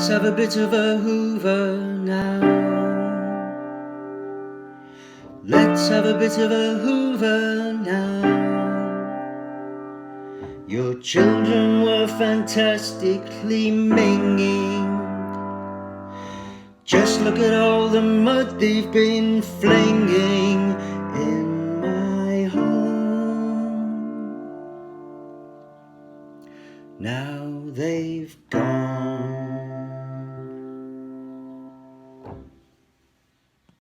Let's have a bit of a Hoover now. Let's have a bit of a Hoover now. Your children were fantastically minging. Just look at all the mud they've been flinging in my home. Now they've gone.